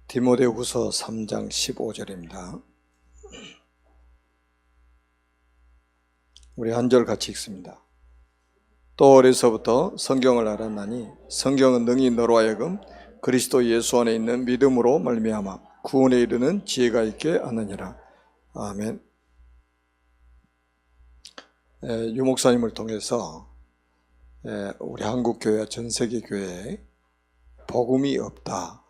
디모데후서 3장 15절입니다. 우리 한 절 같이 읽습니다. 또 어려서부터 성경을 알았나니 성경은 능히 너로 하여금 그리스도 예수 안에 있는 믿음으로 말미암아 구원에 이르는 지혜가 있게 하느니라. 아멘. 유 목사님을 통해서 우리 한국교회와 전세계 교회에 복음이 없다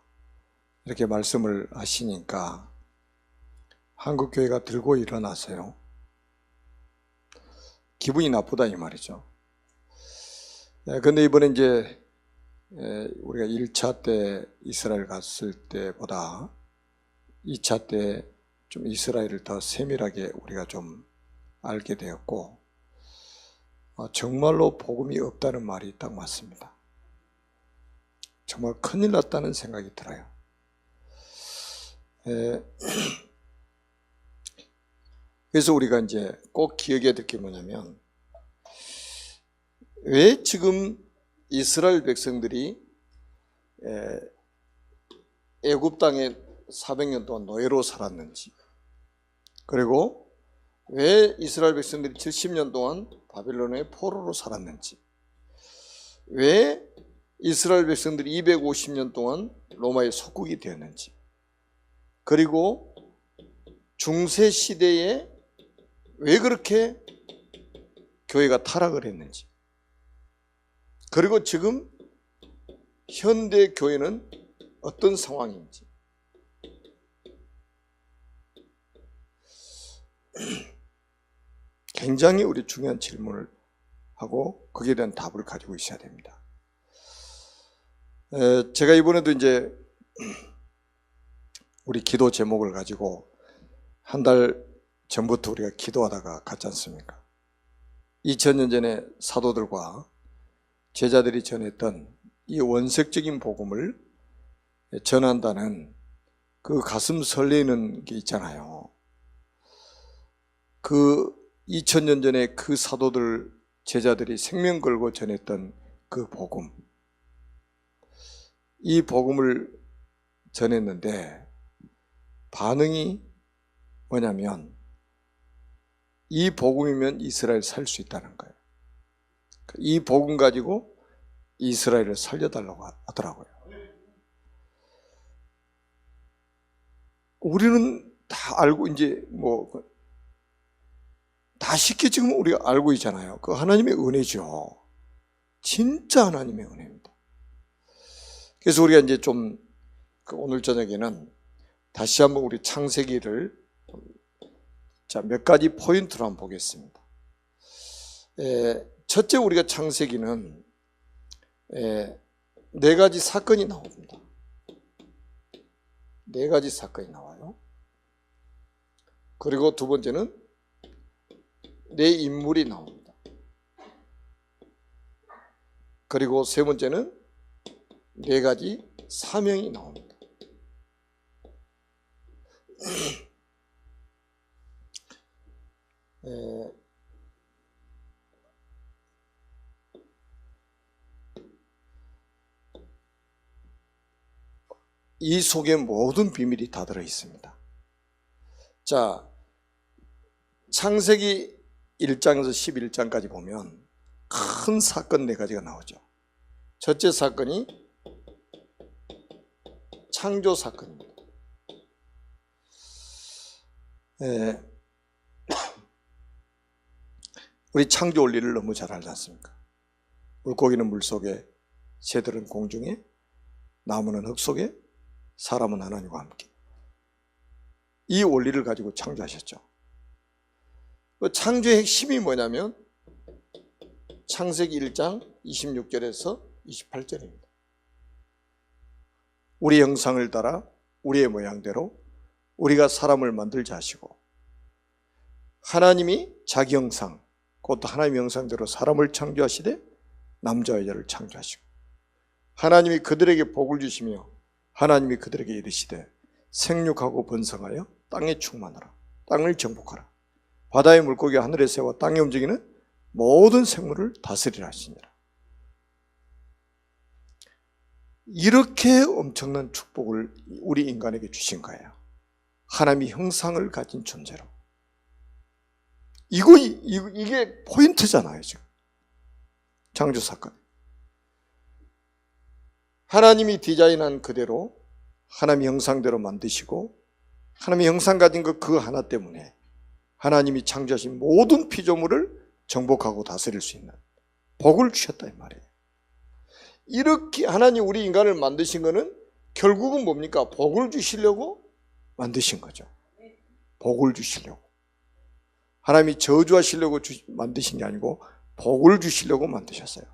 이렇게 말씀을 하시니까 한국교회가 들고 일어나서요. 기분이 나쁘다 이 말이죠. 근데 이번에 이제 우리가 1차 때 이스라엘 갔을 때보다 2차 때 좀 이스라엘을 더 세밀하게 우리가 좀 알게 되었고, 정말로 복음이 없다는 말이 딱 맞습니다. 정말 큰일 났다는 생각이 들어요. 그래서 우리가 이제 꼭 기억해야 될 게 뭐냐면, 왜 지금 이스라엘 백성들이 애굽 땅에 400년 동안 노예로 살았는지, 그리고 왜 이스라엘 백성들이 70년 동안 바빌론의 포로로 살았는지, 왜 이스라엘 백성들이 250년 동안 로마의 속국이 되었는지, 그리고 중세 시대에 왜 그렇게 교회가 타락을 했는지, 그리고 지금 현대 교회는 어떤 상황인지, 굉장히 우리 중요한 질문을 하고 거기에 대한 답을 가지고 있어야 됩니다. 제가 이번에도 이제 우리 기도 제목을 가지고 한 달 전부터 우리가 기도하다가 갔지 않습니까? 2000년 전에 사도들과 제자들이 전했던 이 원색적인 복음을 전한다는 그 가슴 설레는 게 있잖아요. 그 2000년 전에 그 사도들, 제자들이 생명 걸고 전했던 그 복음, 이 복음을 전했는데 반응이 뭐냐면, 이 복음이면 이스라엘 살 수 있다는 거예요. 이 복음 가지고 이스라엘을 살려달라고 하더라고요. 우리는 다 알고 이제 다 쉽게 지금 우리가 알고 있잖아요. 그 하나님의 은혜죠. 진짜 하나님의 은혜입니다. 그래서 우리가 이제 좀 오늘 저녁에는 다시 한번 우리 창세기를 몇 가지 포인트로 한번 보겠습니다. 첫째, 우리가 창세기는 4가지 사건이 나옵니다. 4가지 사건이 나와요. 그리고 두 번째는 4 인물이 나옵니다. 그리고 세 번째는 4가지 사명이 나옵니다. 이 속에 모든 비밀이 다 들어 있습니다. 자, 창세기 1장에서 11장까지 보면 큰 사건 4가지가 나오죠. 첫째 사건이 창조 사건입니다. 우리 창조 원리를 너무 잘 알지 않습니까? 물고기는 물속에, 새들은 공중에, 나무는 흙 속에, 사람은 하나님과 함께. 이 원리를 가지고 창조하셨죠. 그 창조의 핵심이 뭐냐면 창세기 1장 26절에서 28절입니다. 우리 형상을 따라 우리의 모양대로 우리가 사람을 만들자 하시고, 하나님이 자기 형상, 그것도 하나님의 형상대로 사람을 창조하시되 남자와 여자를 창조하시고, 하나님이 그들에게 복을 주시며 하나님이 그들에게 이르시되 생육하고 번성하여 땅에 충만하라, 땅을 정복하라, 바다의 물고기와 하늘의 새와 땅에 움직이는 모든 생물을 다스리라 하시니라. 이렇게 엄청난 축복을 우리 인간에게 주신 거예요. 하나님의 형상을 가진 존재로. 이게 포인트잖아요, 지금. 창조 사건. 하나님이 디자인한 그대로 하나님의 형상대로 만드시고 하나님의 형상 가진 그 하나 때문에 하나님이 창조하신 모든 피조물을 정복하고 다스릴 수 있는 복을 주셨다 이 말이에요. 이렇게 하나님 우리 인간을 만드신 거는 결국은 뭡니까? 복을 주시려고 만드신 거죠. 복을 주시려고. 하나님이 저주하시려고 만드신 게 아니고 복을 주시려고 만드셨어요.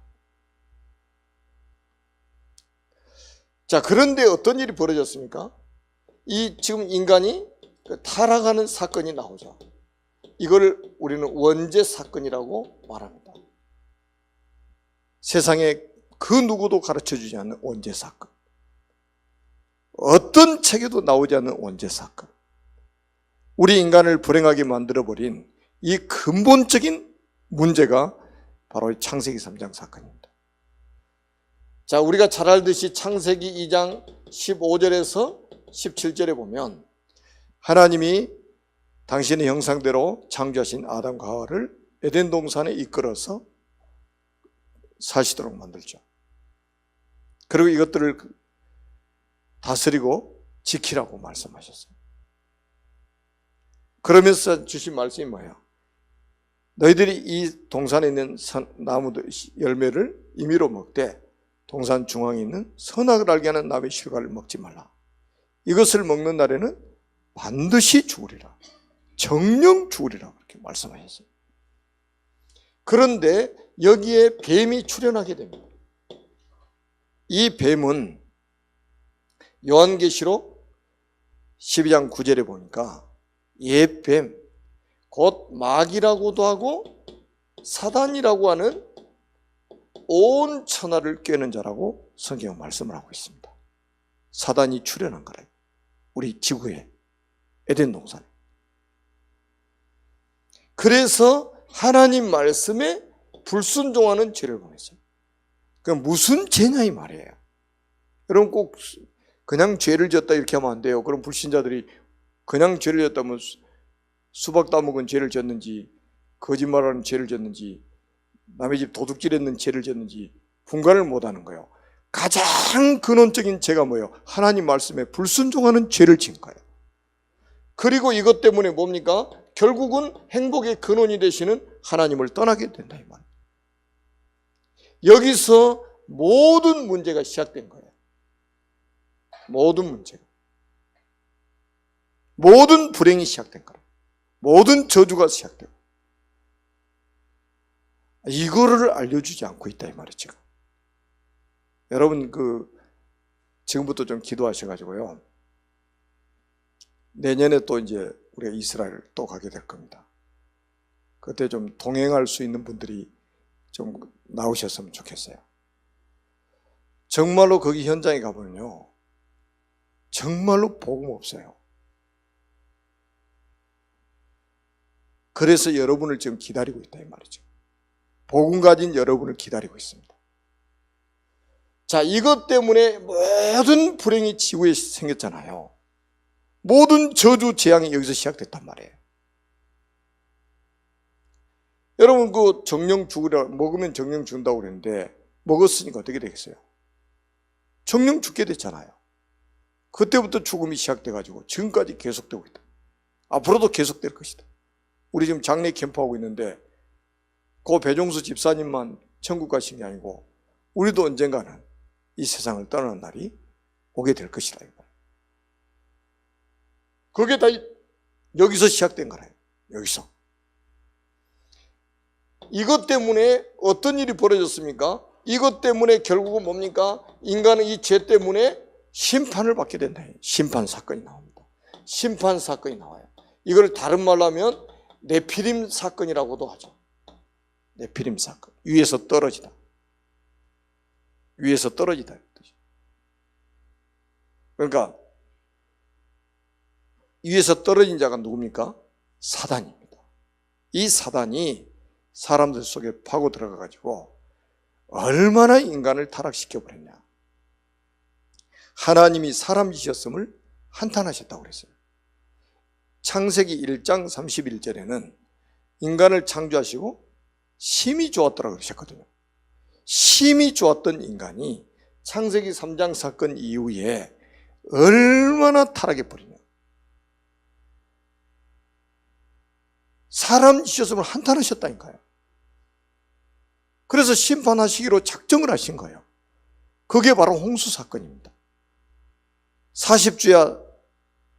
자, 그런데 어떤 일이 벌어졌습니까? 지금 인간이 타락하는 사건이 나오죠. 이걸 우리는 원죄 사건이라고 말합니다. 세상에 그 누구도 가르쳐주지 않는 원죄 사건. 어떤 책에도 나오지 않는 원죄 사건. 우리 인간을 불행하게 만들어버린 이 근본적인 문제가 바로 창세기 3장 사건입니다. 자, 우리가 잘 알듯이 창세기 2장 15절에서 17절에 보면 하나님이 당신의 형상대로 창조하신 아담과 하와를 에덴 동산에 이끌어서 사시도록 만들죠. 그리고 이것들을 다스리고 지키라고 말씀하셨어요. 그러면서 주신 말씀이 뭐예요? 너희들이 이 동산에 있는 나무 열매를 임의로 먹되 동산 중앙에 있는 선악을 알게 하는 나무의 실과를 먹지 말라. 이것을 먹는 날에는 반드시 죽으리라. 정령 죽으리라. 그렇게 말씀하셨어요. 그런데 여기에 뱀이 출현하게 됩니다. 이 뱀은 요한계시록 12장 9절에 보니까 옛뱀, 곧 마귀라고도 하고 사단이라고 하는 온 천하를 꿰는 자라고 성경은 말씀을 하고 있습니다. 사단이 출현한 거래요. 우리 지구에, 에덴 동산에. 그래서 하나님 말씀에 불순종하는 죄를 범했어요. 그럼 무슨 죄냐 이 말이에요. 여러분 꼭 그냥 죄를 졌다 이렇게 하면 안 돼요. 그럼 불신자들이 그냥 죄를 졌다면 수박 따먹은 죄를 졌는지, 거짓말하는 죄를 졌는지, 남의 집 도둑질했는 죄를 졌는지 분간을 못하는 거예요. 가장 근원적인 죄가 뭐예요? 하나님 말씀에 불순종하는 죄를 지은 거예요. 그리고 이것 때문에 뭡니까? 결국은 행복의 근원이 되시는 하나님을 떠나게 된다 이 말이에요. 여기서 모든 문제가 시작된 거예요. 모든 문제가. 모든 불행이 시작된 거예요. 모든 저주가 시작되고. 이거를 알려주지 않고 있다 이 말이죠. 여러분 지금부터 좀 기도하셔가지고요. 내년에 또 이제 우리가 이스라엘 또 가게 될 겁니다. 그때 좀 동행할 수 있는 분들이 좀 나오셨으면 좋겠어요. 정말로 거기 현장에 가보면요, 정말로 복음 없어요. 그래서 여러분을 지금 기다리고 있다 이 말이죠. 복음 가진 여러분을 기다리고 있습니다. 자, 이것 때문에 모든 불행이 지구에 생겼잖아요. 모든 저주 재앙이 여기서 시작됐단 말이에요. 여러분 정령 죽으라, 먹으면 정령 죽는다고 그랬는데 먹었으니까 어떻게 되겠어요? 정령 죽게 됐잖아요. 그때부터 죽음이 시작돼가지고 지금까지 계속되고 있다. 앞으로도 계속될 것이다. 우리 지금 장례 캠프하고 있는데 그 배종수 집사님만 천국 가신 게 아니고 우리도 언젠가는 이 세상을 떠나는 날이 오게 될 것이다. 그게 다 여기서 시작된 거예요. 여기서. 이것 때문에 어떤 일이 벌어졌습니까? 이것 때문에 결국은 뭡니까? 인간은 이 죄 때문에 심판을 받게 된다. 심판 사건이 나옵니다. 심판 사건이 나와요. 이걸 다른 말로 하면 네피림 사건이라고도 하죠. 네피림 사건. 위에서 떨어지다. 위에서 떨어지다. 그러니까 위에서 떨어진 자가 누굽니까? 사단입니다. 이 사단이 사람들 속에 파고 들어가가지고 얼마나 인간을 타락시켜버렸냐. 하나님이 사람이셨음을 한탄하셨다고 그랬어요. 창세기 1장 31절에는 인간을 창조하시고 심히 좋았더라고 그러셨거든요. 심히 좋았던 인간이 창세기 3장 사건 이후에 얼마나 타락해 버리냐. 사람이셨음을 한탄하셨다니까요. 그래서 심판하시기로 작정을 하신 거예요. 그게 바로 홍수 사건입니다. 40주야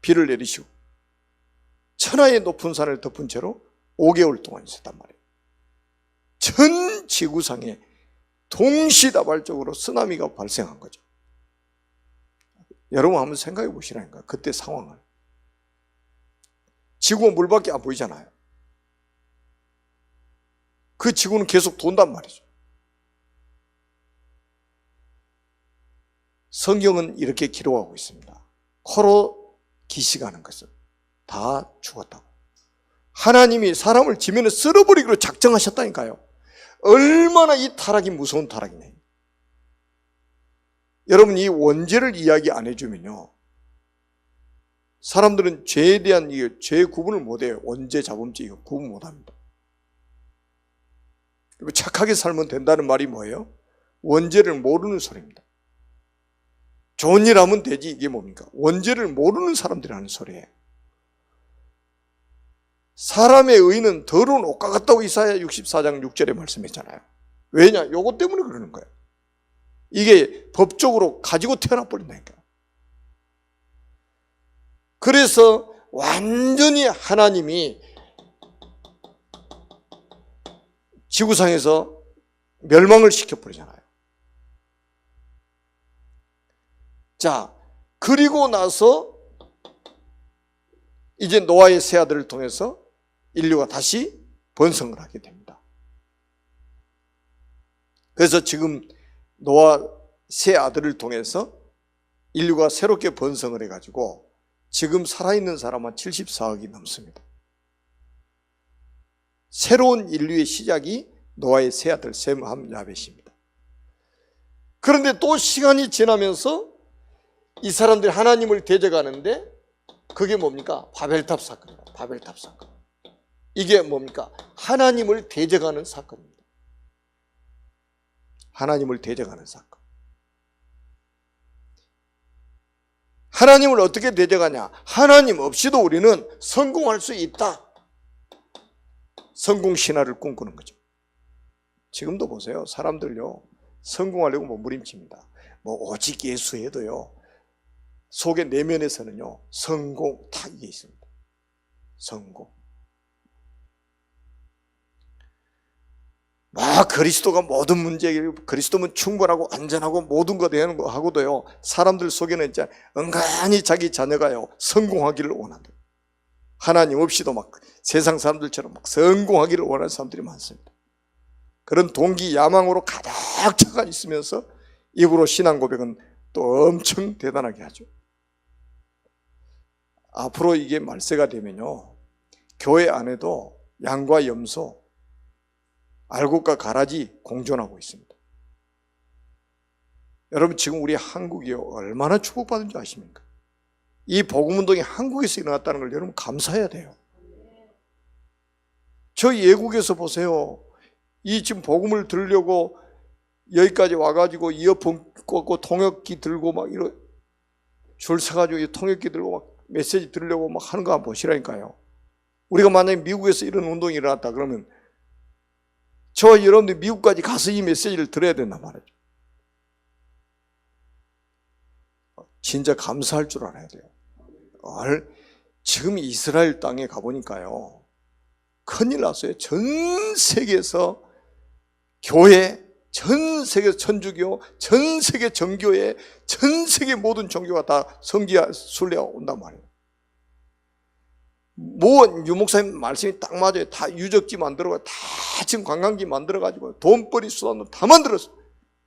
비를 내리시고 천하의 높은 산을 덮은 채로 5개월 동안 있었단 말이에요. 전 지구상에 동시다발적으로 쓰나미가 발생한 거죠. 여러분 한번 생각해 보시라니까. 그때 상황을. 지구가 물밖에 안 보이잖아요. 그 지구는 계속 돈단 말이죠. 성경은 이렇게 기록하고 있습니다. 코로 기식하는 것은 다 죽었다고. 하나님이 사람을 지면에 쓸어버리기로 작정하셨다니까요. 얼마나 이 타락이 무서운 타락이냐. 여러분 이 원죄를 이야기 안 해주면요, 사람들은 죄에 대한 죄 구분을 못해요. 원죄, 자범죄 이거 구분 못합니다. 착하게 살면 된다는 말이 뭐예요? 원죄를 모르는 소리입니다. 좋은 일 하면 되지 이게 뭡니까? 원죄를 모르는 사람들이 하는 소리예요. 사람의 의는 더러운 옷과 같다고 이사야 64장 6절에 말씀했잖아요. 왜냐? 요것 때문에 그러는 거예요. 이게 법적으로 가지고 태어나 버린다니까요. 그래서 완전히 하나님이 지구상에서 멸망을 시켜버리잖아요. 자, 그리고 나서 이제 노아의 세 아들을 통해서 인류가 다시 번성을 하게 됩니다. 그래서 지금 노아 세 아들을 통해서 인류가 새롭게 번성을 해가지고 지금 살아있는 사람은 74억이 넘습니다. 새로운 인류의 시작이 노아의 세 아들 셈, 함, 야벳입니다. 그런데 또 시간이 지나면서 이 사람들이 하나님을 대적하는데 그게 뭡니까? 바벨탑 사건입니다. 바벨탑 사건. 이게 뭡니까? 하나님을 대적하는 사건입니다. 하나님을 대적하는 사건. 하나님을 어떻게 대적하냐? 하나님 없이도 우리는 성공할 수 있다. 성공 신화를 꿈꾸는 거죠. 지금도 보세요. 사람들요, 성공하려고 몸부림칩니다. 뭐 오직 예수 해도요, 속의 내면에서는요, 성공 딱 이게 있습니다. 성공. 그리스도가 모든 문제, 그리스도면 충분하고 안전하고 모든 거 되는 거 하고도요, 사람들 속에는 이제 은근히 자기 자녀가요, 성공하기를 원한다. 하나님 없이도 막 세상 사람들처럼 막 성공하기를 원하는 사람들이 많습니다. 그런 동기, 야망으로 가득 차가 있으면서 입으로 신앙 고백은 또 엄청 대단하게 하죠. 앞으로 이게 말세가 되면요, 교회 안에도 양과 염소, 알곡과 가라지 공존하고 있습니다. 여러분 지금 우리 한국이요, 얼마나 축복받은 줄 아십니까? 이 복음운동이 한국에서 일어났다는 걸 여러분 감사해야 돼요. 저희 외국에서 보세요. 이 지금 복음을 들으려고 여기까지 와가지고 이어폰 꽂고 통역기 들고 막 이러 줄 서가지고 이 통역기 들고 막 메시지 들으려고 막 하는 거 한번 보시라니까요. 우리가 만약에 미국에서 이런 운동이 일어났다 그러면 저 여러분들 미국까지 가서 이 메시지를 들어야 된단 말이죠. 진짜 감사할 줄 알아야 돼요. 지금 이스라엘 땅에 가보니까요, 큰일 났어요. 전 세계에서 교회, 전 세계 천주교, 전 세계 정교회, 전 세계 모든 종교가 다 성지와 순례가 온단 말이에요. 뭐 유목사님 말씀이 딱 맞아요. 다 유적지 만들어가지고 다 지금 관광지 만들어가지고 돈벌이 수단도 다 만들었어요.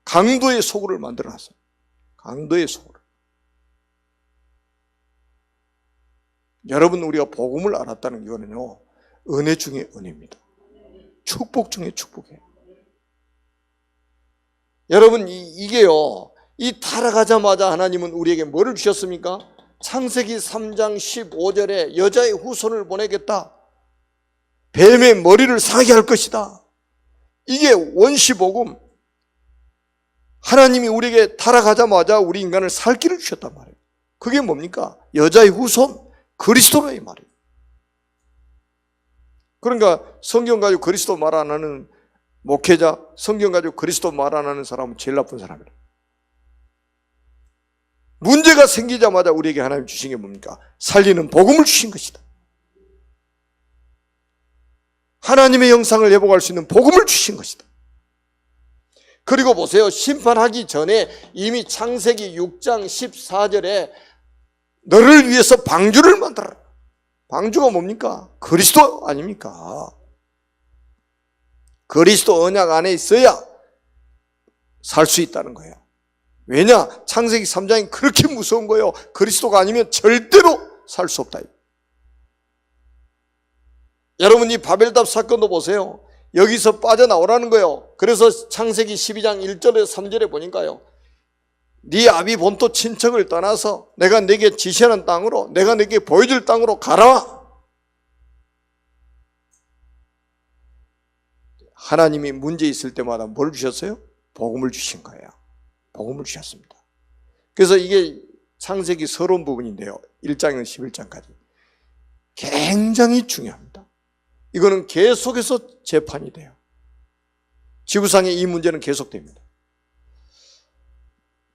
강도의 소굴을 만들어놨어요. 강도의 소굴. 여러분 우리가 복음을 알았다는 이거는요, 은혜 중에 은혜입니다. 축복 중에 축복이에요. 여러분 이게요, 이 타락하자마자 하나님은 우리에게 뭐를 주셨습니까? 창세기 3장 15절에 여자의 후손을 보내겠다. 뱀의 머리를 상하게 할 것이다. 이게 원시복음. 하나님이 우리에게 타락하자마자 우리 인간을 살 길을 주셨단 말이에요. 그게 뭡니까? 여자의 후손, 그리스도라 이 말이에요. 그러니까 성경 가지고 그리스도 말 안 하는 목회자, 성경 가지고 그리스도 말 안 하는 사람은 제일 나쁜 사람이에요. 문제가 생기자마자 우리에게 하나님 주신 게 뭡니까? 살리는 복음을 주신 것이다. 하나님의 형상을 회복할 수 있는 복음을 주신 것이다. 그리고 보세요. 심판하기 전에 이미 창세기 6장 14절에 너를 위해서 방주를 만들어라. 방주가 뭡니까? 그리스도 아닙니까? 그리스도 언약 안에 있어야 살 수 있다는 거예요. 왜냐? 창세기 3장이 그렇게 무서운 거예요. 그리스도가 아니면 절대로 살 수 없다. 여러분 이 바벨탑 사건도 보세요. 여기서 빠져나오라는 거예요. 그래서 창세기 12장 1절에서 3절에 보니까요. 네 아비 본토 친척을 떠나서 내가 네게 지시하는 땅으로, 내가 네게 보여줄 땅으로 가라. 하나님이 문제 있을 때마다 뭘 주셨어요? 복음을 주신 거예요. 복음을 주셨습니다. 그래서 이게 창세기 서론 부분인데요. 1장에서 11장까지 굉장히 중요합니다. 이거는 계속해서 재판이 돼요. 지구상의 이 문제는 계속됩니다.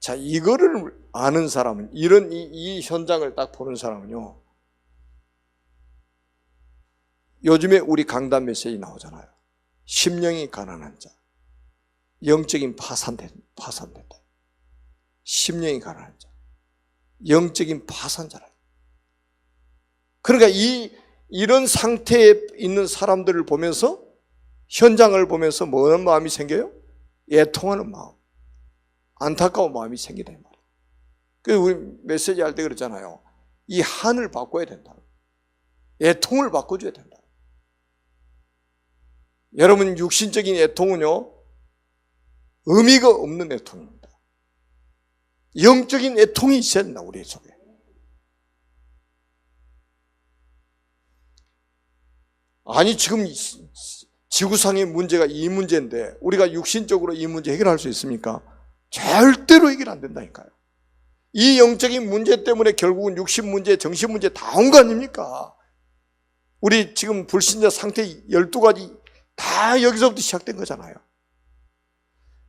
자, 이거를 아는 사람은, 이런 이 현장을 딱 보는 사람은요, 요즘에 우리 강단 메시지 나오잖아요. 심령이 가난한 자, 영적인 파산된다. 심령이 가난한 자, 영적인 파산자라. 그러니까 이런 상태에 있는 사람들을 보면서, 현장을 보면서 뭐는 마음이 생겨요? 애통하는 마음, 안타까운 마음이 생기다 이 말이에요. 그래서 우리 메시지 할 때 그랬잖아요. 이 한을 바꿔야 된다. 애통을 바꿔줘야 된다. 여러분 육신적인 애통은요, 의미가 없는 애통입니다. 영적인 애통이 있어야 된다, 우리 속에. 아니 지금 지구상의 문제가 이 문제인데 우리가 육신적으로 이 문제 해결할 수 있습니까? 절대로 해결 안 된다니까요. 이 영적인 문제 때문에 결국은 육신 문제, 정신 문제 다 온 거 아닙니까? 우리 지금 불신자 상태 12가지 다 여기서부터 시작된 거잖아요.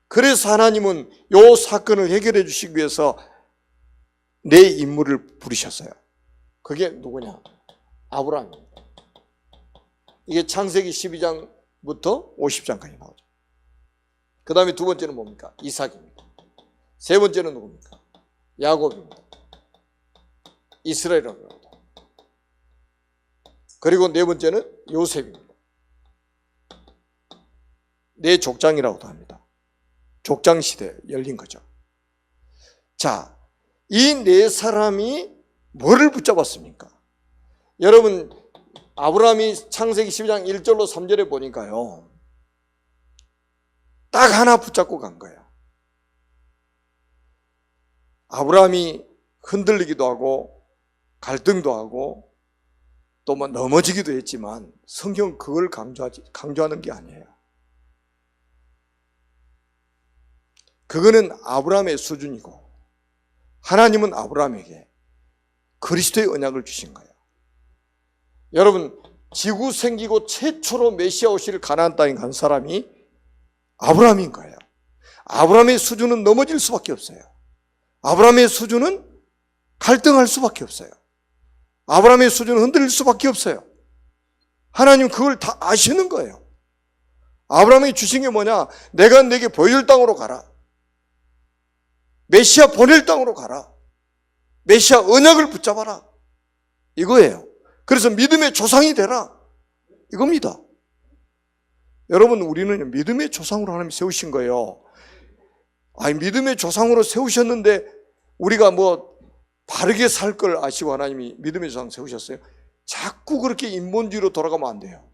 그래서 하나님은 이 사건을 해결해 주시기 위해서 내 인물을 부르셨어요. 그게 누구냐? 아브라함입니다. 이게 창세기 12장부터 50장까지 나오죠. 그 다음에 두 번째는 뭡니까? 이삭입니다. 세 번째는 누굽니까? 야곱입니다. 이스라엘입니다. 그리고 네 번째는 요셉입니다. 네 족장이라고도 합니다. 족장 시대 열린 거죠. 자, 이 네 사람이 뭐를 붙잡았습니까? 여러분 아브라함이 창세기 12장 1절로 3절에 보니까요, 딱 하나 붙잡고 간 거예요. 아브라함이 흔들리기도 하고 갈등도 하고 또 뭐 넘어지기도 했지만 성경은 그걸 강조하는 게 아니에요. 그거는 아브라함의 수준이고 하나님은 아브라함에게 그리스도의 언약을 주신 거예요. 여러분 지구 생기고 최초로 메시아 오실 가나안 땅에 간 사람이 아브라함인 거예요. 아브라함의 수준은 넘어질 수밖에 없어요. 아브라함의 수준은 갈등할 수밖에 없어요. 아브라함의 수준은 흔들릴 수밖에 없어요. 하나님 그걸 다 아시는 거예요. 아브라함이 주신 게 뭐냐? 내가 네게 보여줄 땅으로 가라. 메시아 보낼 땅으로 가라. 메시아 언약을 붙잡아라. 이거예요. 그래서 믿음의 조상이 되라. 이겁니다. 여러분 우리는 믿음의 조상으로 하나님이 세우신 거예요. 아니 믿음의 조상으로 세우셨는데 우리가 뭐 바르게 살 걸 아시고 하나님이 믿음의 조상 세우셨어요. 자꾸 그렇게 인본주의로 돌아가면 안 돼요.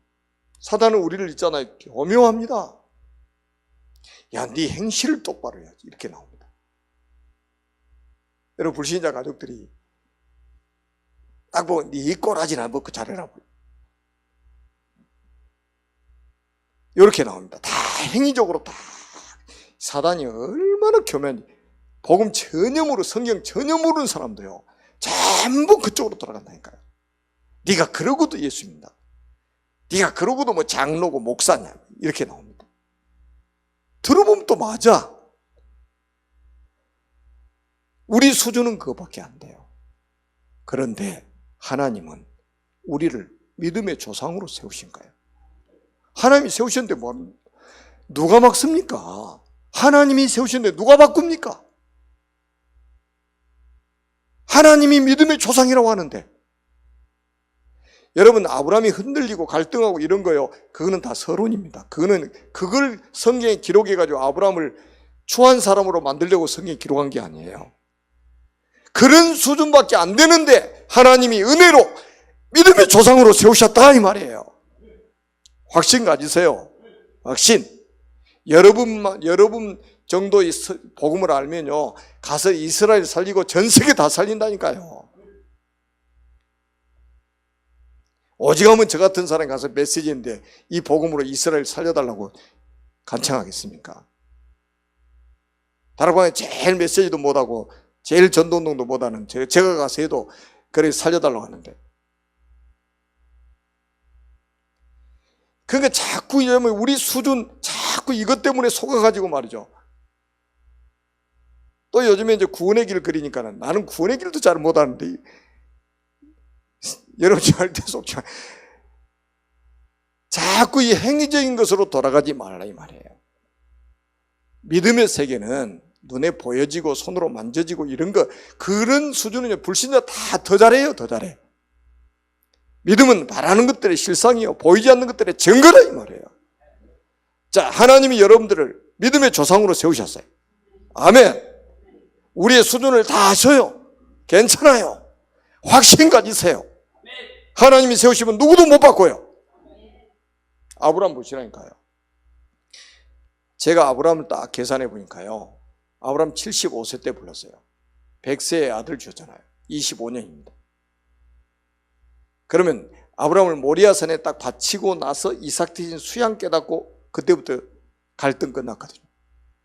사단은 우리를 있잖아요. 교묘합니다. 야, 네 행실을 똑바로 해야지. 이렇게 나옵니다. 여러분 불신자 가족들이 딱 보고 네 꼬라지나 먹고 잘해라 이렇게 나옵니다. 다 행위적으로 다 사단이 얼마나 교묘한 복음 전혀 모르고 성경 전혀 모르는 사람도요 전부 그쪽으로 돌아간다니까요. 네가 그러고도 예수 믿는다, 네가 그러고도 뭐 장로고 목사냐 이렇게 나옵니다. 들어보면 또 맞아. 우리 수준은 그거밖에 안 돼요. 그런데 하나님은 우리를 믿음의 조상으로 세우신 거예요. 하나님이 세우셨는데 뭐 누가 막습니까? 하나님이 세우셨는데 누가 바꿉니까? 하나님이 믿음의 조상이라고 하는데, 여러분 아브라함이 흔들리고 갈등하고 이런 거요, 그거는 다 서론입니다. 그걸 성경에 기록해가지고 아브라함을 추한 사람으로 만들려고 성경에 기록한 게 아니에요. 그런 수준밖에 안 되는데 하나님이 은혜로 믿음의 조상으로 세우셨다 이 말이에요. 확신 가지세요. 확신. 여러분 정도의 복음을 알면요 가서 이스라엘 살리고 전 세계 다 살린다니까요. 오직하면 저 같은 사람이 가서 메시지인데 이 복음으로 이스라엘 살려달라고 간청하겠습니까? 다락방에 제일 메시지도 못하고 제일 전도운동도 못하는 제가 가서 해도 그래 살려달라고 하는데, 그러니까 자꾸 이러면 우리 수준 자꾸 이것 때문에 속아가지고 말이죠. 또 요즘에 이제 구원의 길 그리니까는 나는 구원의 길도 잘 못하는데 여러분 절대 속지 마. 자꾸 이 행위적인 것으로 돌아가지 말라 이 말이에요. 믿음의 세계는 눈에 보여지고 손으로 만져지고 이런 거, 그런 수준은 불신자 다 더 잘해요. 더 잘해. 믿음은 바라는 것들의 실상이요 보이지 않는 것들의 증거다 이 말이에요. 자, 하나님이 여러분들을 믿음의 조상으로 세우셨어요. 아멘. 우리의 수준을 다 아셔요. 괜찮아요. 확신 가지세요. 하나님이 세우시면 누구도 못 바꿔요. 아브라함 보시라니까요. 제가 아브라함을 딱 계산해 보니까요, 아브라함 75세 때 불렀어요. 100세의 아들 주셨잖아요. 25년입니다. 그러면 아브라함을 모리아산에 딱 바치고 나서 이삭 대신 수양 깨닫고 그때부터 갈등 끝났거든요.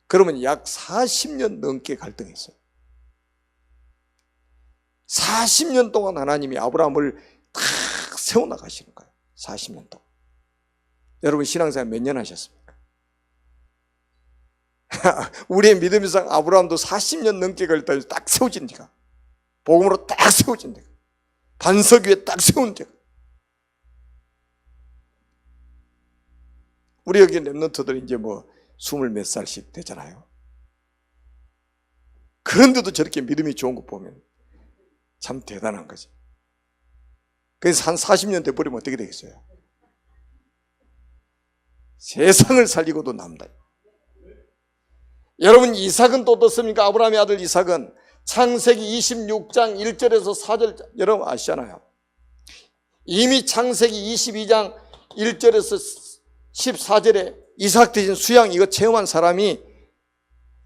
그러면 약 40년 넘게 갈등했어요. 40년 동안 하나님이 아브라함을 탁 세워나가시는 거예요. 40년 동안. 여러분 신앙생활 몇 년 하셨습니까? 우리의 믿음상 아브라함도 40년 넘게 걸렸다 딱 세워진 데가, 복음으로 딱 세워진 데가, 반석 위에 딱 세운 데가. 우리 여기 랩런트들 이제 뭐 20 몇 살씩 되잖아요. 그런데도 저렇게 믿음이 좋은 거 보면 참 대단한 거지. 그래서 한 40년 돼버리면 어떻게 되겠어요? 세상을 살리고도 남다. 여러분 이삭은 또 어떻습니까? 아브라함의 아들 이삭은 창세기 26장 1절에서 4절 여러분 아시잖아요. 이미 창세기 22장 1절에서 14절에 이삭 대신 수양 이거 체험한 사람이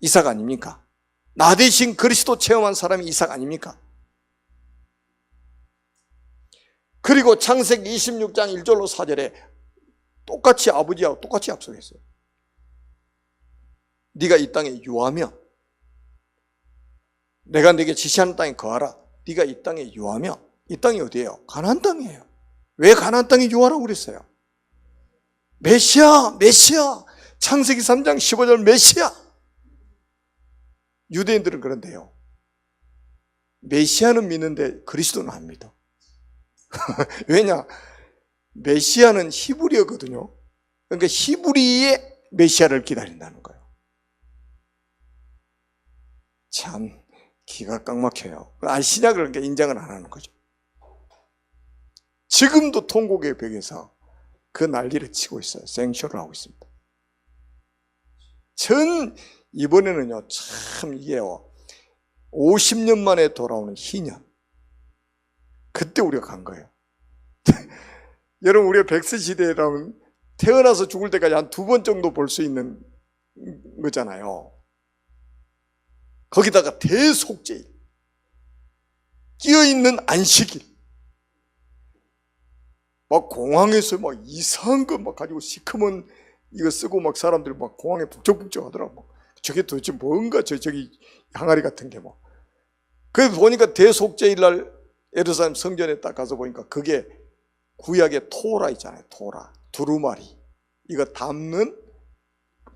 이삭 아닙니까? 나 대신 그리스도 체험한 사람이 이삭 아닙니까? 그리고 창세기 26장 1절로 4절에 똑같이 아버지하고 똑같이 약속했어요. 네가 이 땅에 유하며 내가 네게 지시하는 땅에 거하라. 네가 이 땅에 유하며, 이 땅이 어디예요? 가나안 땅이에요. 왜 가나안 땅에 유하라고 그랬어요? 메시아 창세기 3장 15절 메시아. 유대인들은 그런데요, 메시아는 믿는데 그리스도는 안 믿어. 왜냐? 메시아는 히브리어거든요. 그러니까 히브리의 메시아를 기다린다는 거예요. 참 기가 꽉 막혀요. 신약을 그러니까 인정을 안 하는 거죠. 지금도 통곡의 벽에서 그 난리를 치고 있어요. 생쇼를 하고 있습니다. 이번에는요 참 이게요 50년 만에 돌아오는 희년, 그때 우리가 간 거예요. 여러분 우리가 백세 시대라면 태어나서 죽을 때까지 한 2번 정도 볼 수 있는 거잖아요. 거기다가 대속죄일, 끼어있는 안식일. 막 공항에서 막 이상한 거 막 가지고 시커먼 이거 쓰고 막 사람들이 막 공항에 북적북적 하더라고. 저게 도대체 뭔가 저기 항아리 같은 게 뭐. 그래서 보니까 대속죄일 날 예루살렘 성전에 딱 가서 보니까 그게 구약의 토라 있잖아요. 토라. 두루마리. 이거 담는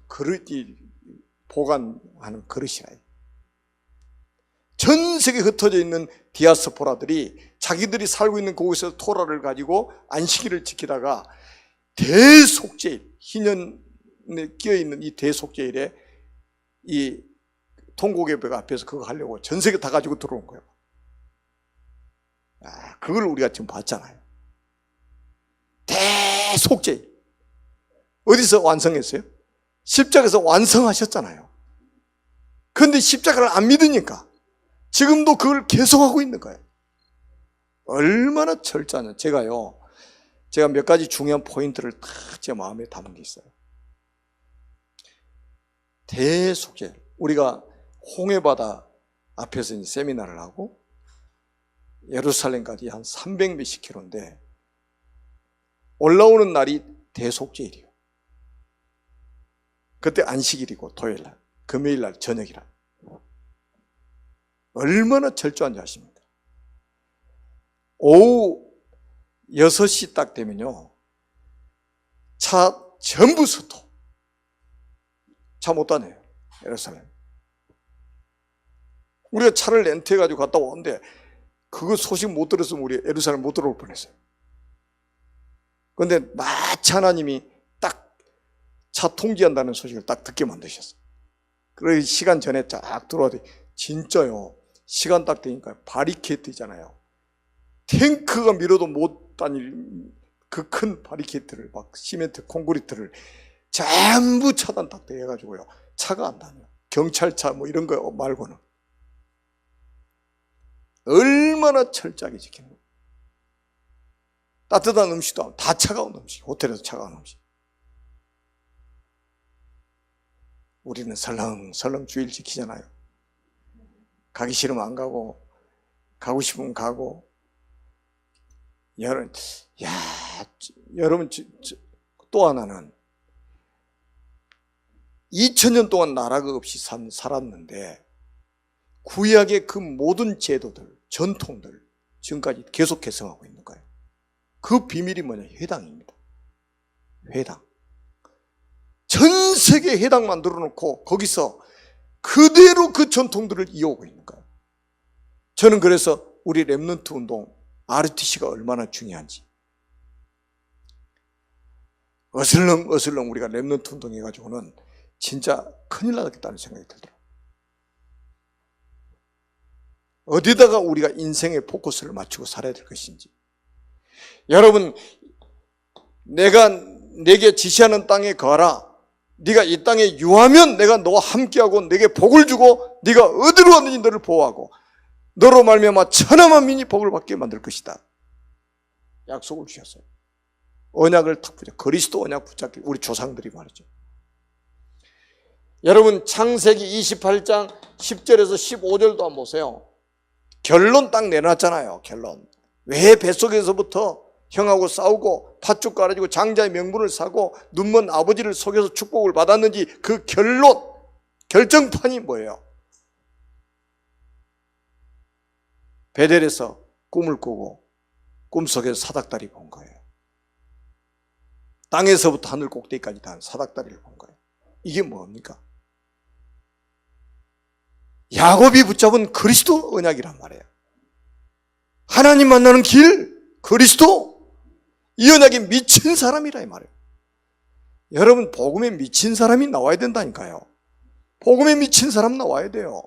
그릇이 보관하는 그릇이라. 전 세계에 흩어져 있는 디아스포라들이 자기들이 살고 있는 곳에서 토라를 가지고 안식일을 지키다가 대속죄일, 희년에 끼어있는 이 대속죄일에 이 통곡예배가 앞에서 그거 하려고 전 세계 다 가지고 들어온 거예요. 그걸 우리가 지금 봤잖아요. 대속죄일. 어디서 완성했어요? 십자가에서 완성하셨잖아요. 그런데 십자가를 안 믿으니까 지금도 그걸 계속하고 있는 거예요. 얼마나 철저하냐. 제가 몇 가지 중요한 포인트를 다 제 마음에 담은 게 있어요. 대속죄. 우리가 홍해바다 앞에서 이제 세미나를 하고 예루살렘까지 한 300 몇십 킬로인데 올라오는 날이 대속죄일이에요. 그때 안식일이고 토요일날, 금요일날 저녁이라. 얼마나 철저한지 아십니까? 오후 6시 딱 되면요, 차 전부 서토. 차 못 다녀요, 예루살렘. 우리가 차를 렌트해가지고 갔다 오는데 그거 소식 못 들었으면 우리 예루살렘 못 들어올 뻔했어요. 그런데 마치 하나님이 딱 차 통제한다는 소식을 딱 듣게 만드셨어요. 그래서 시간 전에 쫙 들어와도 진짜요, 시간 딱 되니까 바리케이트 있잖아요. 탱크가 밀어도 못 다닐 그 큰 바리케이트를 막 시멘트 콘크리트를 전부 차단 딱 해가지고요, 차가 안 다녀요. 경찰차 뭐 이런 거 말고는. 얼마나 철저하게 지키는 거예요. 따뜻한 음식도 다 차가운 음식, 호텔에서 차가운 음식. 우리는 설렁설렁 주일 지키잖아요. 가기 싫으면 안 가고, 가고 싶으면 가고. 여러분, 또 하나는 2000년 동안 나라가 없이 살았는데 구약의 그 모든 제도들, 전통들 지금까지 계속 개성하고 있는 거예요. 그 비밀이 뭐냐? 회당입니다. 회당. 전 세계 회당 만들어 놓고 거기서 그대로 그 전통들을 이어오고 있는 거예요. 저는 그래서 우리 렘넌트 운동 RTC가 얼마나 중요한지, 어슬렁 우리가 렘넌트 운동 해가지고는 진짜 큰일 나겠다는 생각이 들더라고요. 어디다가 우리가 인생의 포커스를 맞추고 살아야 될 것인지. 여러분, 내가 내게 지시하는 땅에 거하라. 네가 이 땅에 유하면 내가 너와 함께하고 내게 복을 주고 네가 어디로 왔는지 너를 보호하고 너로 말미암아 천하 만민이 복을 받게 만들 것이다. 약속을 주셨어요. 언약을 탁 붙여, 그리스도 언약 붙잡기. 우리 조상들이 말이죠. 여러분, 창세기 28장 10절에서 15절도 한번 보세요. 결론 딱 내놨잖아요. 결론. 왜 뱃속에서부터 형하고 싸우고 팥죽 깔아주고 장자의 명분을 사고 눈먼 아버지를 속여서 축복을 받았는지 그 결론, 결정판이 뭐예요? 베델에서 꿈을 꾸고 꿈속에서 사닥다리 본 거예요. 땅에서부터 하늘 꼭대기까지 다 사닥다리를 본 거예요. 이게 뭡니까? 야곱이 붙잡은 그리스도 언약이란 말이에요. 하나님 만나는 길, 그리스도. 이 언약에 미친 사람이라 이 말이에요. 여러분, 복음에 미친 사람이 나와야 된다니까요. 복음에 미친 사람 나와야 돼요.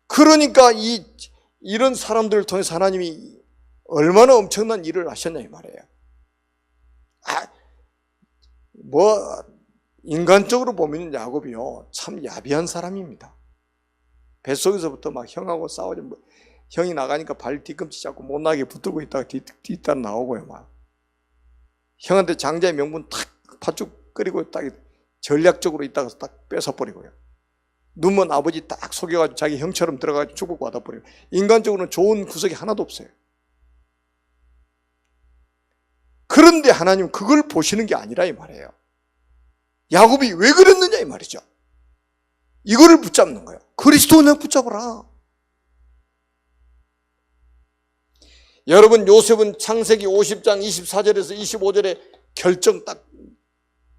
그러니까 이런 사람들을 통해서 하나님이 얼마나 엄청난 일을 하셨냐 이 말이에요. 인간적으로 보면 야곱이요, 참 야비한 사람입니다. 뱃속에서부터 막 형하고 싸우지, 형이 나가니까 발 뒤꿈치 잡고 못 나게 붙들고 있다가 뒤따라 나오고요, 막. 형한테 장자의 명분 탁 팥죽 끓이고 딱 전략적으로 있다가 딱 뺏어버리고요. 눈먼 아버지 딱 속여가지고 자기 형처럼 들어가서 축복 받아버려요. 인간적으로는 좋은 구석이 하나도 없어요. 그런데 하나님 그걸 보시는 게 아니라 이 말이에요. 야곱이 왜 그랬느냐 이 말이죠. 이거를 붙잡는 거예요. 그리스도 그냥 붙잡아라. 여러분, 요셉은 창세기 50장 24절에서 25절에 결정 딱,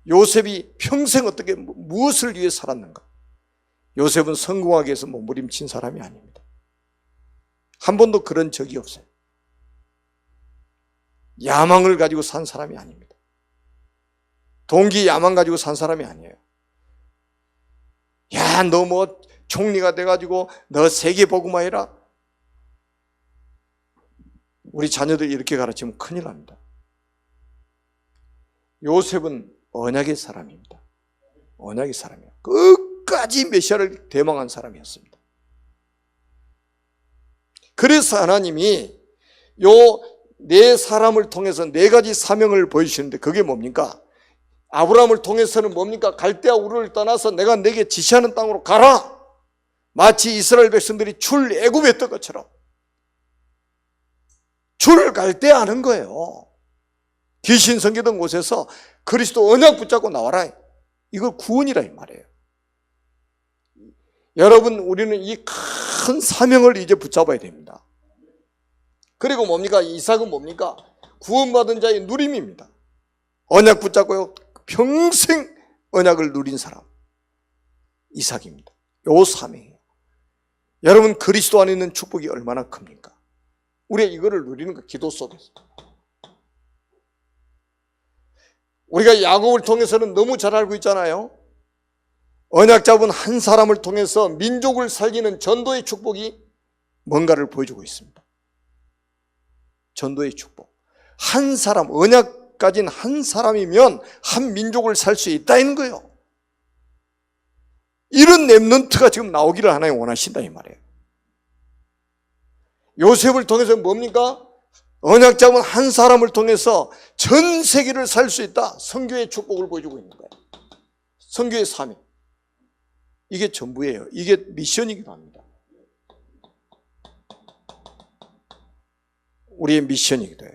요셉이 평생 어떻게 무엇을 위해 살았는가. 요셉은 성공하기 위해서 몸부림친 사람이 아닙니다. 한 번도 그런 적이 없어요. 야망을 가지고 산 사람이 아닙니다. 동기 야망 가지고 산 사람이 아니에요. 야, 너 뭐 총리가 돼가지고 너 세계 복음화 해라. 우리 자녀들 이렇게 가르치면 큰일 납니다. 요셉은 언약의 사람입니다. 언약의 사람이에요. 끝까지 메시아를 대망한 사람이었습니다. 그래서 하나님이 요 네 사람을 통해서 네 가지 사명을 보여주시는데 그게 뭡니까? 아브라함을 통해서는 뭡니까? 갈대아 우르를 떠나서 내가 네게 지시하는 땅으로 가라. 마치 이스라엘 백성들이 출애굽했던 것처럼 줄 갈대아하는 거예요. 귀신 섬기던 곳에서 그리스도 언약 붙잡고 나와라. 이걸 구원이라 이 말이에요. 여러분, 우리는 이 큰 사명을 이제 붙잡아야 됩니다. 그리고 뭡니까? 이삭은 뭡니까? 구원받은 자의 누림입니다. 언약 붙잡고요, 평생 언약을 누린 사람, 이삭입니다. 요 사명이에요. 여러분, 그리스도 안에 있는 축복이 얼마나 큽니까? 우리가 이거를 누리는 거, 기도 속에서. 우리가 야곱을 통해서는 너무 잘 알고 있잖아요. 언약 잡은 한 사람을 통해서 민족을 살리는 전도의 축복이 뭔가를 보여주고 있습니다. 전도의 축복. 한 사람, 언약 가진 한 사람이면 한 민족을 살 수 있다는 거예요. 이런 렘넌트가 지금 나오기를 하나님 원하신다 이 말이에요. 요셉을 통해서 뭡니까? 언약 잡은 한 사람을 통해서 전 세계를 살 수 있다. 선교의 축복을 보여주고 있는 거예요. 선교의 사명. 이게 전부예요. 이게 미션이기도 합니다. 우리의 미션이기도 해요.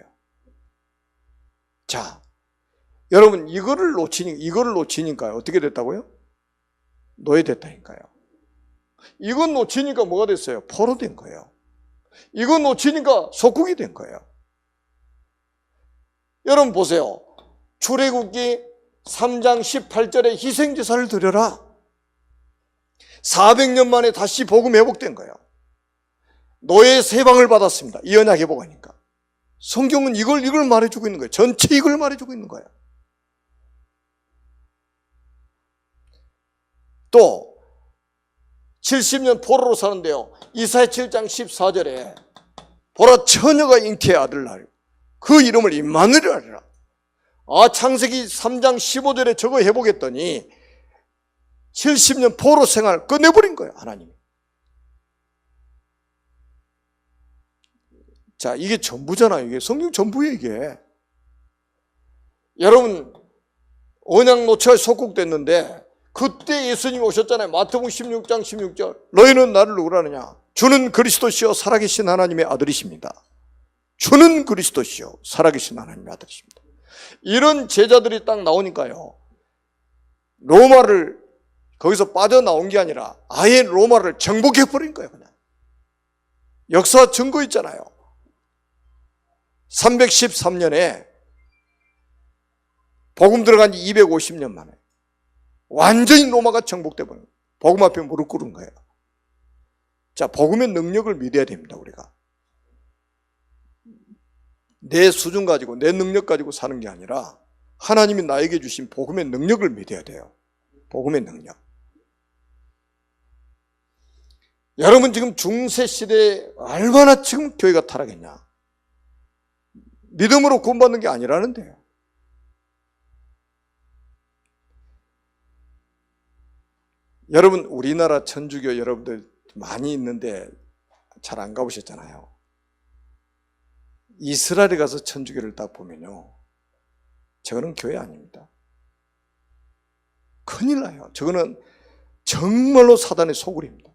자, 여러분, 이거를 놓치니까 어떻게 됐다고요? 노예됐다니까요. 이건 놓치니까 뭐가 됐어요? 포로 된 거예요. 이건 놓치니까 속국이 된 거예요. 여러분 보세요. 출애굽기 3장 18절에 희생제사를 드려라. 400년 만에 다시 복음 회복된 거예요. 노예 세방을 받았습니다. 이 언약 회복하니까. 성경은 이걸 말해주고 있는 거예요. 전체 이걸 말해주고 있는 거예요. 또 70년 포로로 사는데요, 이사야 7장 14절에 보라, 처녀가 잉태의 아들 낳으리라. 그 이름을 임마누엘이라 하리라. 아, 창세기 3장 15절에 저거 해보겠더니 70년 포로 생활 끝내버린 거예요, 하나님이. 자, 이게 전부잖아요. 이게 성경 전부예요, 이게. 여러분, 언약 노처에 속국됐는데 그때 예수님이 오셨잖아요. 마태복음 16장 16절. 너희는 나를 누구라 하느냐? 주는 그리스도시요 살아계신 하나님의 아들이십니다. 주는 그리스도시요 살아계신 하나님의 아들이십니다. 이런 제자들이 딱 나오니까요, 로마를 거기서 빠져나온 게 아니라 아예 로마를 정복해버린 거예요. 그냥 역사 증거 있잖아요. 313년에 복음 들어간 지 250년 만에 완전히 로마가 정복돼 버린 거예요. 복음 앞에 무릎 꿇은 거예요. 자, 복음의 능력을 믿어야 됩니다. 우리가 내 수준 가지고 내 능력 가지고 사는 게 아니라 하나님이 나에게 주신 복음의 능력을 믿어야 돼요. 복음의 능력. 여러분, 지금 중세 시대에 얼마나 지금 교회가 타락했냐. 믿음으로 구원받는 게 아니라는데요. 여러분, 우리나라 천주교 여러분들 많이 있는데 잘 안 가보셨잖아요. 이스라엘에 가서 천주교를 딱 보면요, 저거는 교회 아닙니다. 큰일 나요. 저거는 정말로 사단의 소굴입니다.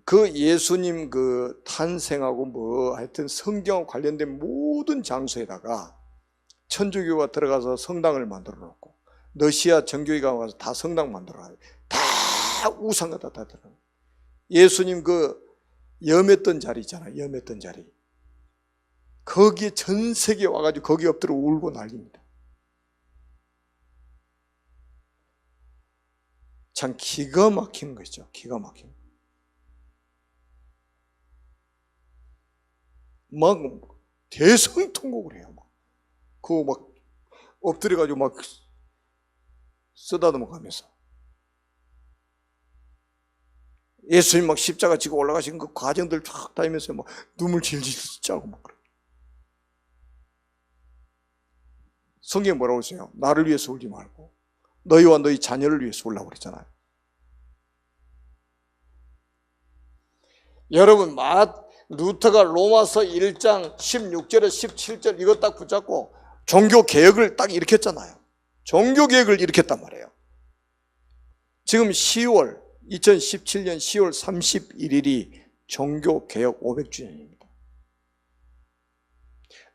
그 예수님 그 탄생하고 뭐 하여튼 성경 관련된 모든 장소에다가 천주교가 들어가서 성당을 만들어 놓고 러시아 정교회가 와서 다 성당 만들어 놔요. 다 우상 갖다 다 들어. 예수님 그 염했던 자리 있잖아요. 염했던 자리. 거기에 전 세계 와가지고 거기 엎드려 울고 난립니다. 참 기가 막히는 것이죠. 기가 막히는. 막 대성통곡을 해요. 막 그거 막 엎드려가지고 막 쓰다듬어 가면서 예수님 막 십자가 지고 올라가신 그 과정들 쫙 다니면서 막 눈물 질질 짜고 막 그래. 성경에 뭐라고 했어요? 나를 위해서 울지 말고 너희와 너희 자녀를 위해서 울라고 그랬잖아요. 여러분 루터가 로마서 1장 16절에 17절 이거 딱 붙잡고 종교개혁을 딱 일으켰잖아요. 종교개혁을 일으켰단 말이에요. 지금 2017년 10월 31일이 종교개혁 500주년입니다.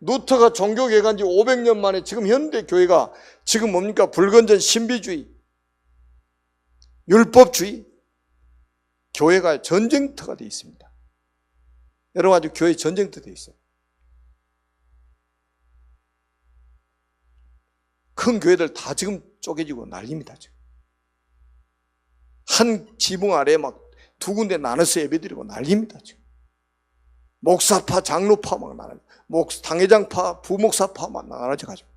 루터가 종교개혁한 지 500년 만에 지금 현대교회가 지금 뭡니까? 불건전 신비주의, 율법주의, 교회가 전쟁터가 되어 있습니다. 여러분 아주 교회 전쟁터 되어 있어요. 큰 교회들 다 지금 쪼개지고 난립니다. 지금. 한 지붕 아래에 막 두 군데 나눠서 예배드리고 난립니다. 지금. 목사파, 장로파 막 나눠, 당회장파, 부목사파 막 나눠져가지고.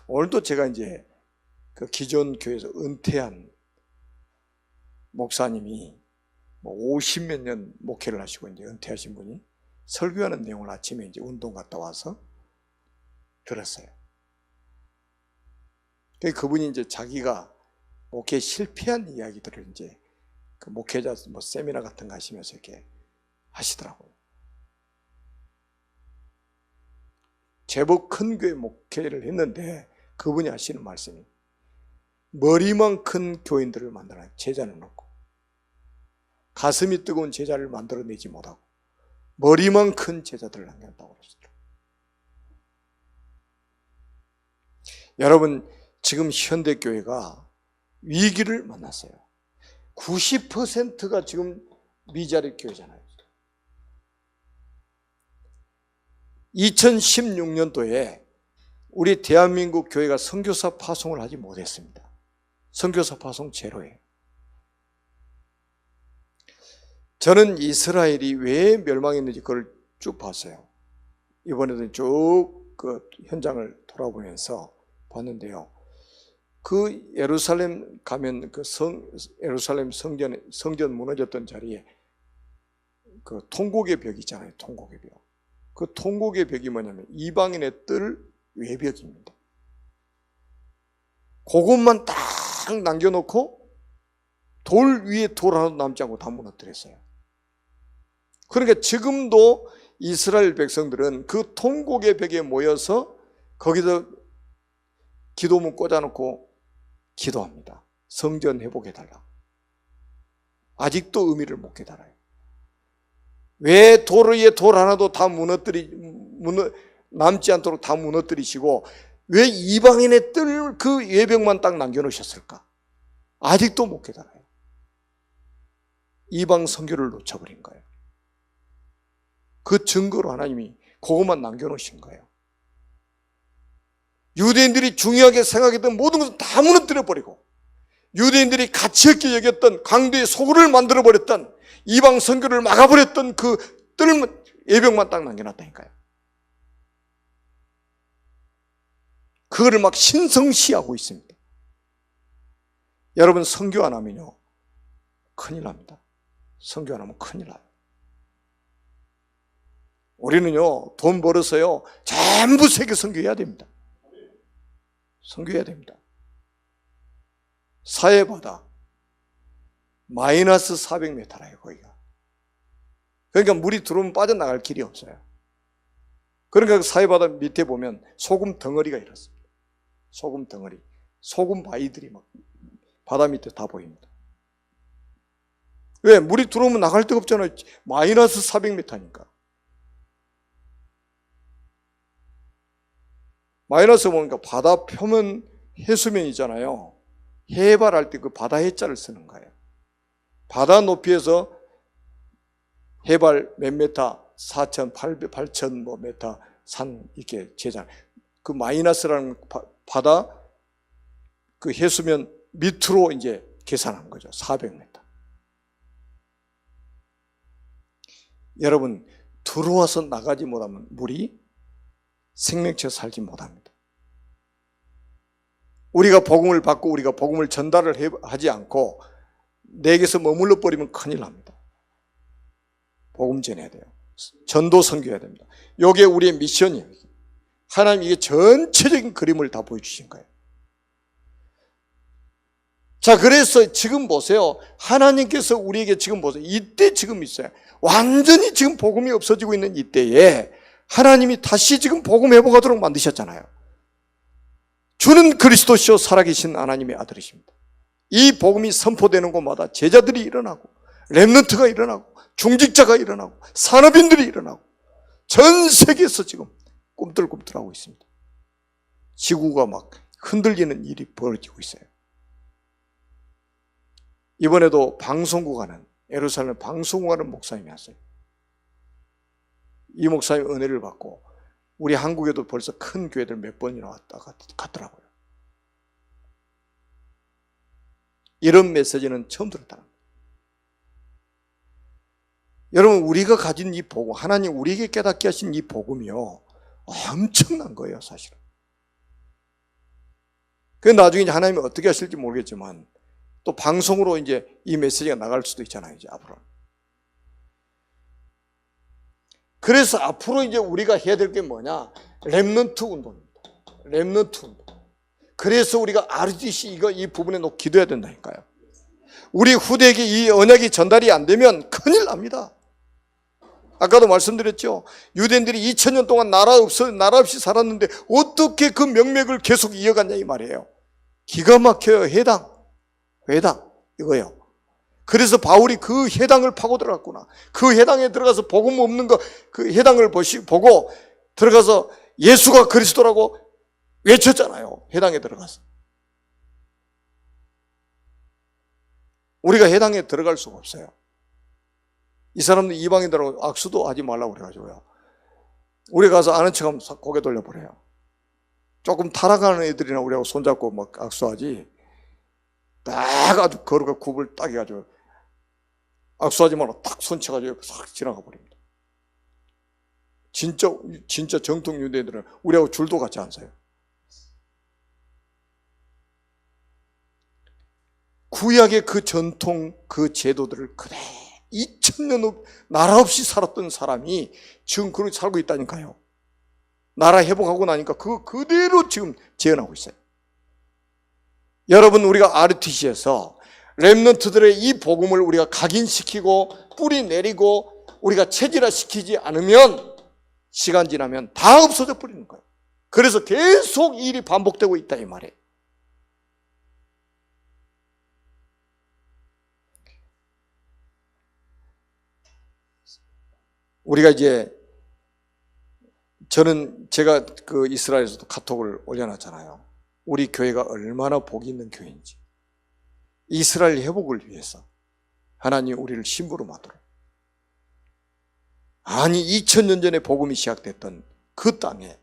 오늘도 제가 이제 그 기존 교회에서 은퇴한 목사님이 뭐 50몇 년 목회를 하시고 이제 은퇴하신 분이 설교하는 내용을 아침에 이제 운동 갔다 와서 들었어요. 그분이 이제 자기가 목회에 실패한 이야기들을 이제 그 목회자 뭐 세미나 같은 거 하시면서 이렇게 하시더라고요. 제법 큰 교회 목회를 했는데 그분이 하시는 말씀이 머리만 큰 교인들을 만들어요. 제자는 없고 가슴이 뜨거운 제자를 만들어내지 못하고 머리만 큰 제자들을 남겼다고 그러시더라고요. 여러분 지금 현대교회가 위기를 만났어요. 90%가 지금 미자립 교회잖아요. 2016년도에 우리 대한민국 교회가 선교사 파송을 하지 못했습니다. 선교사 파송 제로예요. 저는 이스라엘이 왜 멸망했는지 그걸 쭉 봤어요. 이번에도 쭉 그 현장을 돌아보면서 봤는데요. 그 예루살렘 가면 그 예루살렘 성전 무너졌던 자리에 그 통곡의 벽이 있잖아요. 통곡의 벽. 그 통곡의 벽이 뭐냐면 이방인의 뜰 외벽입니다. 그것만 딱 남겨놓고 돌 위에 돌 하나도 남지 않고 다 무너뜨렸어요. 그러니까 지금도 이스라엘 백성들은 그 통곡의 벽에 모여서 거기서 기도문 꽂아놓고 기도합니다. 성전 회복해달라. 아직도 의미를 못 깨달아요. 왜 돌 위에 돌 하나도 다 남지 않도록 다 무너뜨리시고 왜 이방인의 뜰 그 외벽만 딱 남겨놓으셨을까? 아직도 못 깨달아요. 이방 선교를 놓쳐버린 거예요. 그 증거로 하나님이 그것만 남겨놓으신 거예요. 유대인들이 중요하게 생각했던 모든 것을 다 무너뜨려버리고 유대인들이 가치없게 여겼던 강도의 소굴을 만들어버렸던 이방 선교를 막아버렸던 그 뜰 외벽만 딱 남겨놨다니까요. 그거를 막 신성시하고 있습니다. 여러분 선교 안 하면요 큰일 납니다. 선교 안 하면 큰일 나요. 우리는요 돈 벌어서요 전부 세계 선교해야 됩니다. 선교해야 됩니다. 사해바다 마이너스 400m라요 거기가. 그러니까 물이 들어오면 빠져나갈 길이 없어요. 그러니까 사해바다 밑에 보면 소금 덩어리가 이렇습니다. 소금 덩어리, 소금 바위들이 막 바다 밑에 다 보입니다. 왜? 물이 들어오면 나갈 데가 없잖아요. 마이너스 400m니까. 마이너스 보니까 바다 표면 해수면이잖아요. 해발할 때 그 바다 해자를 쓰는 거예요. 바다 높이에서 해발 몇 메타, 4,800, 8,000 뭐 메타 산 이렇게 재잖아요. 그 마이너스라는 바다 그 해수면 밑으로 이제 계산한 거죠. 400m. 여러분, 들어와서 나가지 못하면 물이 생명체 살지 못합니다. 우리가 복음을 받고 우리가 복음을 전달을 하지 않고 내게서 머물러 버리면 큰일 납니다. 복음 전해야 돼요. 전도 선교해야 됩니다. 이게 우리의 미션이에요. 하나님 이게 전체적인 그림을 다 보여주신 거예요. 자, 그래서 지금 보세요. 하나님께서 우리에게 지금 보세요. 이때 지금 있어요. 완전히 지금 복음이 없어지고 있는 이때에 하나님이 다시 지금 복음 회복하도록 만드셨잖아요. 주는 그리스도시요 살아계신 하나님의 아들이십니다. 이 복음이 선포되는 곳마다 제자들이 일어나고 렘넌트가 일어나고 중직자가 일어나고 산업인들이 일어나고 전 세계에서 지금 꿈틀꿈틀하고 있습니다. 지구가 막 흔들리는 일이 벌어지고 있어요. 이번에도 방송국 하는 예루살렘 방송국 하는 목사님이 왔어요. 이 목사님 은혜를 받고 우리 한국에도 벌써 큰 교회들 몇 번이나 왔다 갔더라고요. 이런 메시지는 처음 들었다. 여러분, 우리가 가진 이 복음, 하나님 우리에게 깨닫게 하신 이 복음이요, 엄청난 거예요, 사실은. 그 나중에 이제 하나님이 어떻게 하실지 모르겠지만 또 방송으로 이제 이 메시지가 나갈 수도 있잖아요, 이제 앞으로. 그래서 앞으로 이제 우리가 해야 될 게 뭐냐? 렘넌트 운동입니다. 렘넌트 운동. 그래서 우리가 RDC 이 부분에 놓고 기도해야 된다니까요. 우리 후대에게 이 언약이 전달이 안 되면 큰일 납니다. 아까도 말씀드렸죠. 유대인들이 2000년 동안 나라 없이 살았는데 어떻게 그 명맥을 계속 이어갔냐 이 말이에요. 기가 막혀요. 회당 이거요. 그래서 바울이 그 해당을 파고 들어갔구나. 그 해당에 들어가서 복음 없는 거 그 해당을 보고 들어가서 예수가 그리스도라고 외쳤잖아요. 해당에 들어가서. 우리가 해당에 들어갈 수가 없어요. 이 사람들 이방인들하고 악수도 하지 말라고 그래가지고요. 우리 가서 아는 척하면 고개 돌려버려요. 조금 타락하는 애들이나 우리하고 손잡고 막 악수하지. 딱 아주 거룩한 굽을 딱 해가지고 악수하지 말고 딱 손쳐가지고 싹 지나가 버립니다. 진짜 정통 유대인들은 우리하고 줄도 같이 안 서요. 구약의 그 전통 그 제도들을 그대로 2000년 나라 없이 살았던 사람이 지금 그렇게 살고 있다니까요. 나라 회복하고 나니까 그거 그대로 지금 재현하고 있어요. 여러분, 우리가 RTC에서 렘넌트들의 이 복음을 우리가 각인시키고 뿌리 내리고 우리가 체질화시키지 않으면 시간 지나면 다 없어져 버리는 거예요. 그래서 계속 이 일이 반복되고 있다 이 말이에요. 우리가 이제 제가 그 이스라엘에서도 카톡을 올려놨잖아요. 우리 교회가 얼마나 복이 있는 교회인지. 이스라엘 회복을 위해서 하나님 우리를 신부로 만들어. 아니 2000년 전에 복음이 시작됐던 그 땅에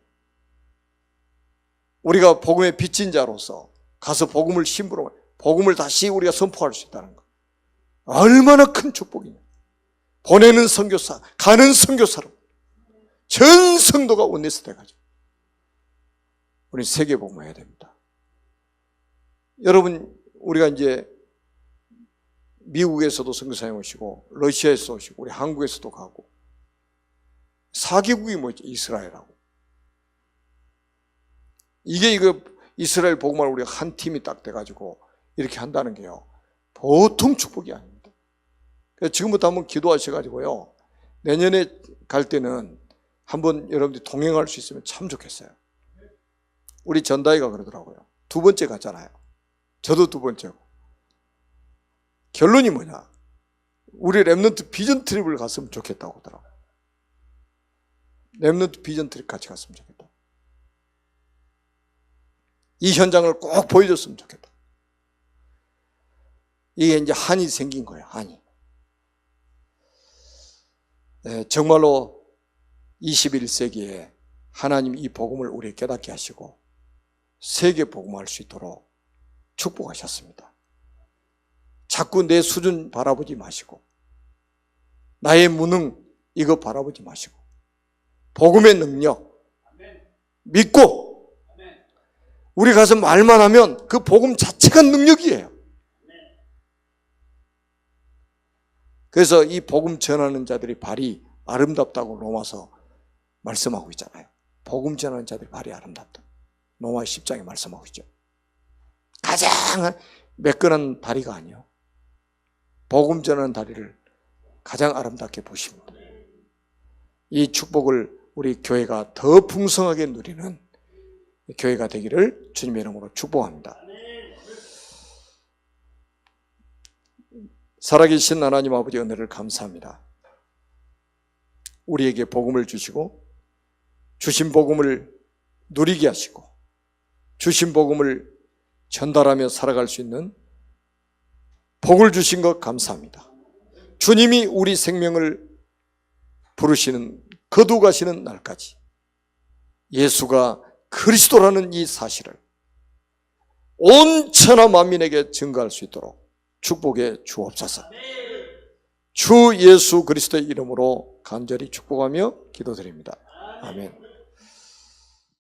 우리가 복음의 빚진 자로서 가서 복음을 신부로, 복음을 다시 우리가 선포할 수 있다는 것. 얼마나 큰 축복이냐. 보내는 선교사, 가는 선교사로 전 성도가 원내스 돼가지고 우리 세계 복음해야 됩니다. 여러분, 우리가 이제 미국에서도 선교사님 오시고 러시아에서 오시고 우리 한국에서도 가고 4개국이 뭐죠? 이스라엘하고. 이거 이스라엘 복음을 우리가 한 팀이 딱 돼가지고 이렇게 한다는 게요, 보통 축복이 아닙니다. 그래서 지금부터 한번 기도하셔가지고요, 내년에 갈 때는 한번 여러분들이 동행할 수 있으면 참 좋겠어요. 우리 전다희가 그러더라고요. 2번째 갔잖아요. 저도 2번째고. 결론이 뭐냐? 우리 랩넌트 비전 트립을 갔으면 좋겠다고 하더라고요. 랩넌트 비전 트립 같이 갔으면 좋겠다. 이 현장을 꼭 보여줬으면 좋겠다. 이게 이제 한이 생긴 거예요. 한이. 네, 정말로 21세기에 하나님 이 복음을 우리에게 깨닫게 하시고 세계 복음할 수 있도록 축복하셨습니다. 자꾸 내 수준 바라보지 마시고 나의 무능 이거 바라보지 마시고 복음의 능력 믿고 우리 가서 말만 하면 그 복음 자체가 능력이에요. 그래서 이 복음 전하는 자들이 발이 아름답다고 로마서 말씀하고 있잖아요. 복음 전하는 자들이 발이 아름답다. 로마 10장에 말씀하고 있죠. 가장 매끈한 다리가 아니요. 복음 전하는 다리를 가장 아름답게 보십니다. 이 축복을 우리 교회가 더 풍성하게 누리는 교회가 되기를 주님의 이름으로 축복합니다. 살아계신 하나님 아버지 은혜를 감사합니다. 우리에게 복음을 주시고 주신 복음을 누리게 하시고 주신 복음을 전달하며 살아갈 수 있는 복을 주신 것 감사합니다. 주님이 우리 생명을 부르시는 거두가시는 날까지 예수가 그리스도라는 이 사실을 온 천하 만민에게 증거할 수 있도록 축복해 주옵소서. 주 예수 그리스도의 이름으로 간절히 축복하며 기도드립니다. 아멘.